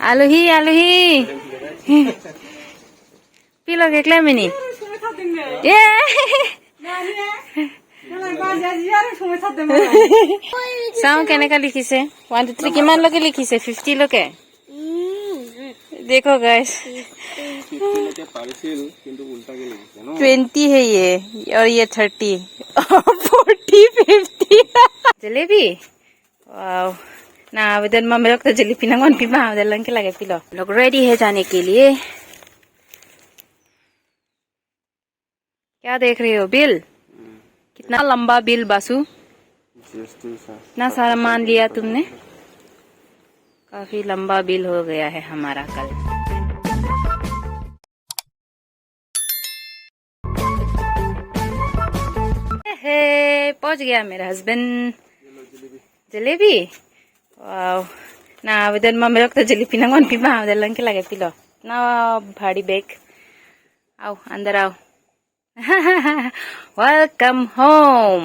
আলহী আলহী পিলক একলা মিনি এ চাওঁ কেনেকা লিখিছে 1 2 3 কিমান লকে লিখিছে 50 লকে देखो गाइस 20 है ये और ये 30 40 50 जलेबी वाओ ना आवेदन में मेरे को तो जलेबी ना कौन पीमा आवेदन लंग के लगे पिलो लोग रेडी है जाने के लिए क्या देख रहे हो बिल कितना लंबा बिल बासु इतना सारा मान लिया तुमने काफी लंबा बिल हो गया है हमारा कल पहुंच गया मेरा हस्बैंड जलेबी वाओ ना आवेदन में मेरे को तो जलेबी ना कौन पीमा आवेदन लंग के लगे पिलो ना भारी बैग आओ अंदर आओ वेलकम होम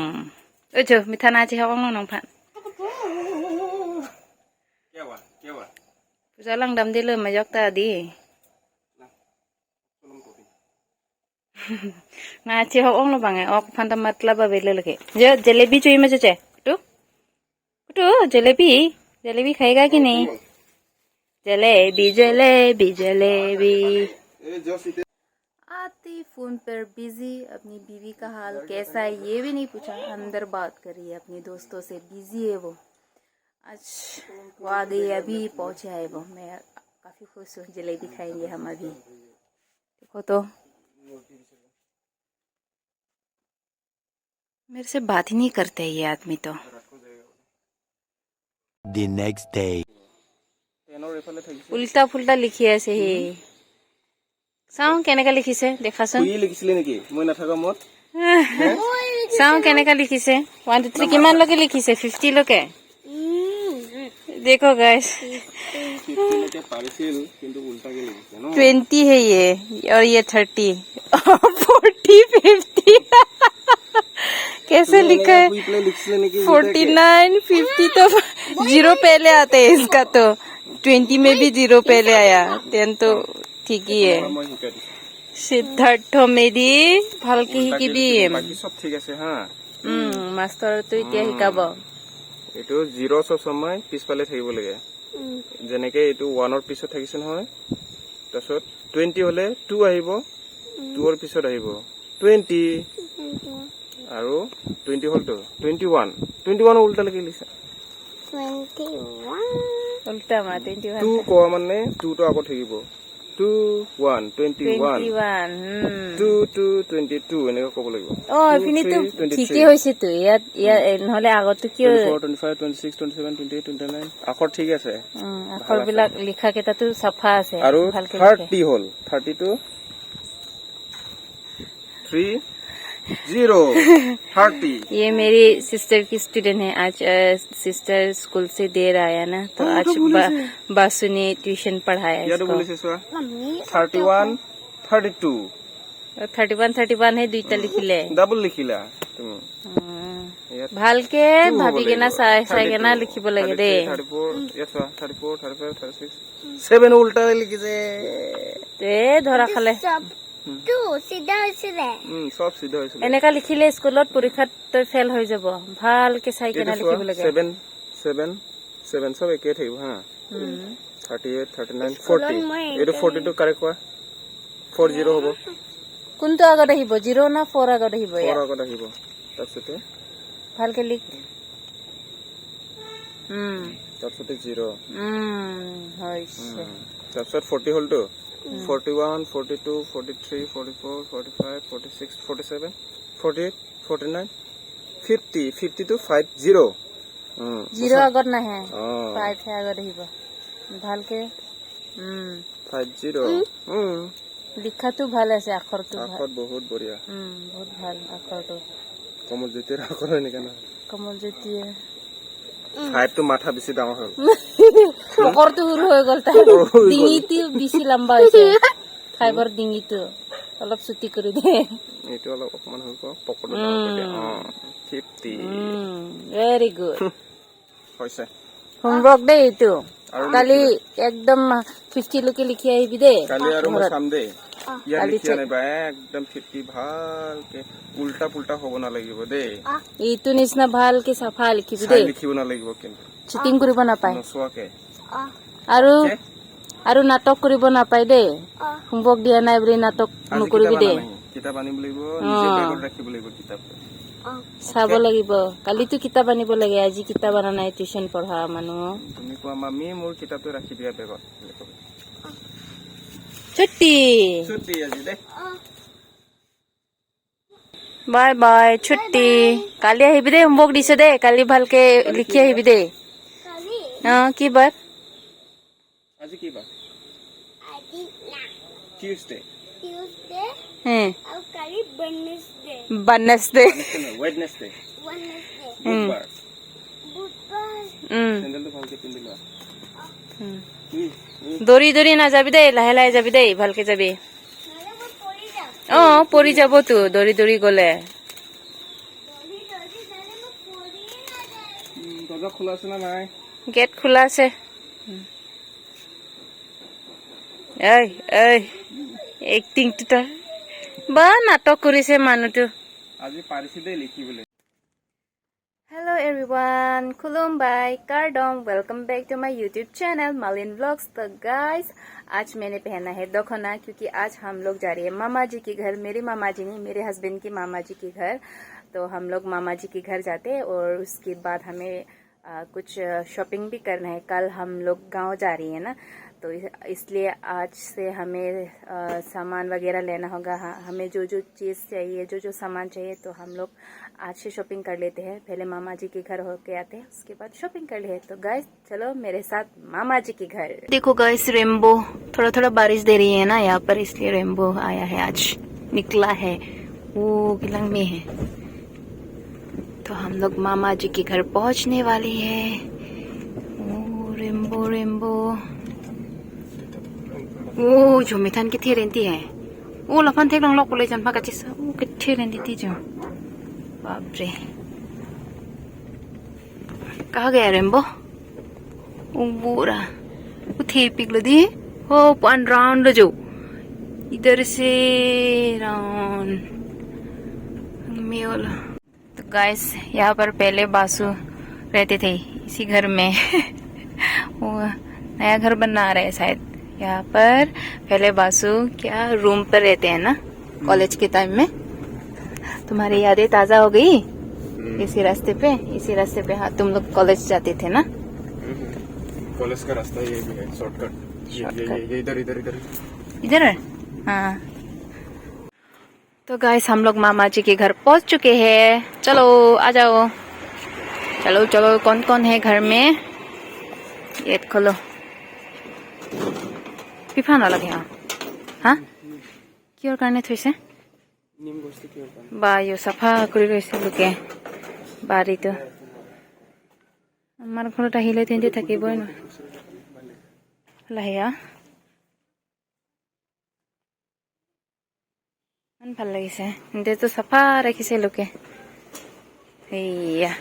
ओजो मिठा नाची हवं नों फान पूजा लंगदम दे लो मजकता दी नाची हवं लो बांगे ok फंटा मतलब बेले लगे जो जलेबी चाहिए मुझे चे टू जलेबी जलेबी खाएगा कि नहीं जलेबी जलेबी जलेबी आती फोन पर बिजी अपनी बीवी का हाल कैसा है ये भी नहीं पूछा अंदर बात कर रही है अपने दोस्तों से बिजी है वो आज वो आ गई अभी पहुंचे है वो मैं काफी खुश हूँ जलेबी खाएंगे हम अभी देखो तो मेरे से बात ही नहीं करते ये आदमी तो The next day उल्टा फुल्टा लिखी है से ही চাওঁ কেনেকা লিখিছে দেখাচোন কি লিখিছিলে নেকি মই নাথাকা মত চাওঁ কেনেকা লিখিছে 1 2 3 কিমান লকে লিখিছে 50 লকে देखो गाइस 50 লকে পাৰিছিল কিন্তু উল্টাকে লিখিছে ন 20 है ये और ये 30 40 50 कैसे लिखा है 49 50 तो जीरो पहले आते हैं इसका तो 20 में भी जीरो पहले आया 10 तो ठीक ही है सिद्धार्थ मेरी ভালকে শিকিবি বাকি সব ঠিক আছে হ্যাঁ মাস্টাৰ তো এতিয়া শিকাব এটো জিৰো সব সময় পিছপালে থাকিব লাগে যেনেকে এটো 1 ৰ পিছত থাকিছে নহয় তাৰছত 20 হলে 2 আহিব 2 ৰ পিছত আহিব 20 আৰু 20 হল তো 21 উল্টা লাগি লিখা 21 উল্টা মা 21 2 ক মানে 2 তো আগত থাকিব 2 1 21 2 2 22 এনেকৈ ক'ব লাগিব অ এপিনি তো ঠিকই হৈছে তো ইয়াত নহলে আগত কি 24 25 26 27 28 29 আখৰ ঠিক আছে আখৰ বিলাক লিখা কেটা তো সাফা আছে আৰু 30 হল 30 তো 3 0 30 ये मेरी सिस्टर की स्टूडेंट है आज सिस्टर स्कूल से देर आया ना तो आज बासु ने ट्यूशन पढ़ाया इसको 31 32 31 है दुईटा लिखिले ডাবল লিখিলা তুমি ভালকে ভাবি কেনা চাই কেনা লিখিব লাগে দে 34 yes 34 35 36 7 উল্টা লিখিছে তে ধৰা খালে तू सीधा হৈছিলে সব সিধা হৈছিল এনেকা লিখিলে স্কুলত পৰীক্ষাত তই ফেল হৈ যাব ভালকে চাই কেনা লিখিব লাগে 7 সব একে থাকিব হা 38 39 40 এটো 40 টো কারেক্ট কোৱা 40 হ'ব কোনটো আগত আহিব 0 না 4 আগত আহিব 4 আগত আহিব তাৰপিছতে ভালকে লিখ তাৰপিছতে 0 হৈছে তাৰপিছত 40 হল তো 41 42 43 44 45 46 47 48 49 50 50 to 50 0 আগত নাহে 5 হে আগত আহিব ভালকে 50 লিখাটো ভাল আছে আখৰটো আখৰ বহুত বঢ়িয়া বহুত ভাল আখৰটো কমলজ্যোতিৰ আখৰ হয় নেকি না কমলজ্যোতিয়ে 5 তো মাথা বেছি ডাঙৰ হ'ল আখৰটো সৰু হৈ গল তাৰ ডিঙিটো বেছি লম্বা হৈছে 5 ৰ ডিঙিটো অলপ ছুটি কৰি দে এইটো অলপ অকমান হ'ল পকৰটো 50 ভেৰি গুড হৈছে হোমৱৰ্ক দে এইটো কালি একদম 50 লৈকে লিখি আহিবি দেই কালি আৰু মই চাম দেই ইয়াত লিখি আনিবা একদম 50 ভালকে উল্টা পুল্টা হ'ব নালাগিব দেই এইটো নিচিনা ভালকে চাফা লিখিবি দেই লিখিব নালাগিব কিন্তু চিটিং কৰিব নাপায় নচোৱাকে আৰু নাটক কৰিব নাপায় দেই হোমৱৰ্ক দিয়া নাই বুলি নাটক নকৰিবি দেই কিতাপ আনিব লাগিব নিজে বেগত ৰাখিব লাগিব কিতাপটো চাব লাগিব কালিতো কিতাপ আনিব লাগে আজি কিতাপ আনা নাই টিউচন পঢ়া মানুহ তুমি কোৱা মামী মোৰ কিতাপটো ৰাখি দিয়া বেগত ছুটি আজি দে বাই বাই ছুটি কালি আহিবি দেই হোমৱৰ্ক দিছে দেই কালি ভালকে লিখি আহিবি দেই কি বাৰ আজি কি বাৰ টিউজডে Wednesday. বুধবাৰ চেণ্ডেলটো ভালকে পিন্ধি লোৱা দৌৰি দৌৰি নাযাবি দেই লাহে লাহে যাবি দেই ভালকে যাবি পৰি যাবতো দৌৰি দৌৰি গলে দৰ্জা খোলা আছে না নাই গেট খোলা আছে এক্টিংটো তাৰ বা নাটক কৰিছে মানুহটো আজি পাৰিছে দেই লিখিবলৈ Hello everyone, खुलुमबाई कार्डम welcome back to my YouTube channel Malin vlogs. तो गाइस आज मैंने पहना है दखना क्योंकि आज हम लोग जा रहे हैं मामा जी के घर मेरे मामा जी नहीं मेरे हस्बैंड की मामा जी के घर। तो हम लोग मामा जी के घर जाते हैं और उसके बाद हमें कुछ शॉपिंग भी करना है। कल हम लोग गांव जा रही है ना तो इसलिए आज से हमें सामान वगैरह लेना होगा। हमें जो जो चीज़ चाहिए जो जो सामान चाहिए तो हम लोग आज से शॉपिंग कर लेते हैं। पहले मामा जी के घर होके आते हैं उसके बाद शॉपिंग कर लेते हैं। तो गाइस चलो मेरे साथ मामा जी के घर। देखो गाइस रेनबो थोड़ा थोड़ा बारिश दे रही है ना यहाँ पर इसलिए रेनबो आया है आज निकला है वो गिलंग में है। तो हम लोग मामा जी के घर पहुँचने वाले हैं। रेनबो रेनबो जो मिथान की रेंती है वो लफन थे लॉक बोले जन्मा का चीज वो कितने रेंती थी जो बाप रे कहाँ गया रेनबो पूरा वो थे पिघल दी हो वन राउंड जो इधर से राउंड मेल। तो गाइस यहाँ पर पहले बासु रहते थे इसी घर में वो नया घर बनना रहा है शायद यहाँ पर। पहले बासु क्या रूम पर रहते हैं ना कॉलेज के टाइम में। तुम्हारी यादें ताजा हो गई इसी रास्ते पे। हाँ तुम लोग कॉलेज जाते थे ना कॉलेज का रास्ता ये भी है शॉर्टकट ये इधर इधर इधर इधर हाँ। तो गाइस हम लोग मामा जी के घर पहुंच चुके हैं। चलो आ जाओ चलो चलो कौन कौन है घर में ये खोलो পিফা নালাগে হা কিহৰ কাৰণে থৈছে বা ইও চাফা কৰি গৈছে লোকে বাৰীটো। আমাৰ ঘৰত আহিলে তেন্তে থাকিবই ন লাহিয়া ইমান ভাল লাগিছে তেন্তেতো চাফা ৰাখিছে লোকে। সেয়া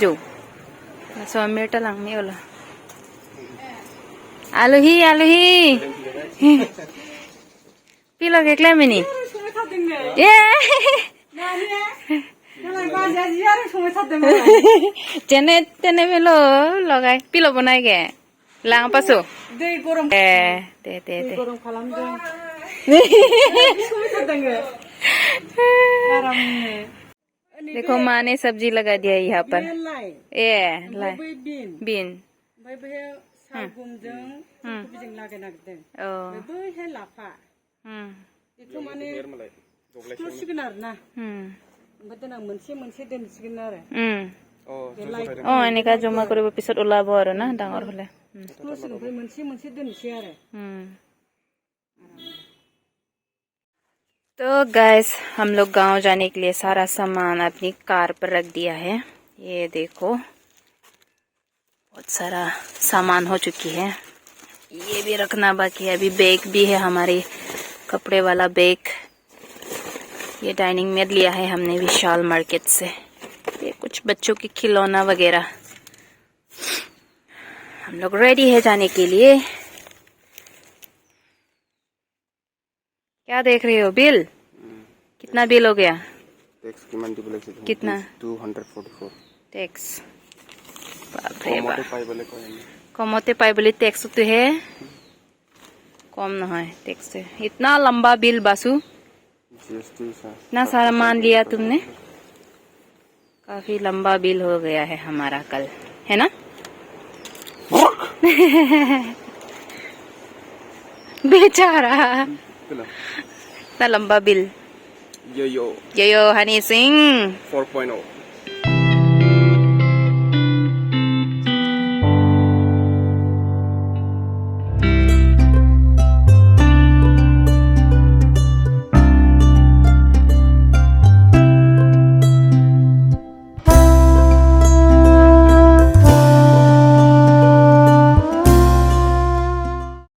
যৌ চমেৰটা লাংনি ওলা আলহী আলহী পিলক একলাই মিনি তেনে তেনে পেলো লগাই পিলো বনাই গে লাং পাছো দে দে দে देखो माँ ने सब्जी लगा दिया यहाँ पर ये लाई बीन এনেকা জমা কৰিব পিছত ওলাব আৰু না ডাঙৰ হলে। तो गाइस हम लोग गांव जाने के लिए सारा सामान अपनी कार पर रख दिया है। ये देखो बहुत सारा सामान हो चुकी है। ये भी रखना बाकी है। अभी बैग भी है हमारे कपड़े वाला बैग। ये डाइनिंग में लिया है हमने विशाल मार्केट से। ये कुछ बच्चों की खिलौना वगैरह हम लोग रेडी है जाने के लिए। क्या देख रहे हो? बिल कितना बिल हो गया? टैक्स की मल्टीप्लिकेशन कितना? 244 टैक्स बाप रे बाप। पाई बोले कोई कमते पाई बोले टैक्स तो है कम ना है टैक्स। इतना लंबा बिल बासु, जीएसटी इतना सारा मान लिया तुमने। काफी लंबा बिल हो गया है हमारा कल, है ना? बेचारा इतना लंबा बिल। यो यो हनी सिंह 4.0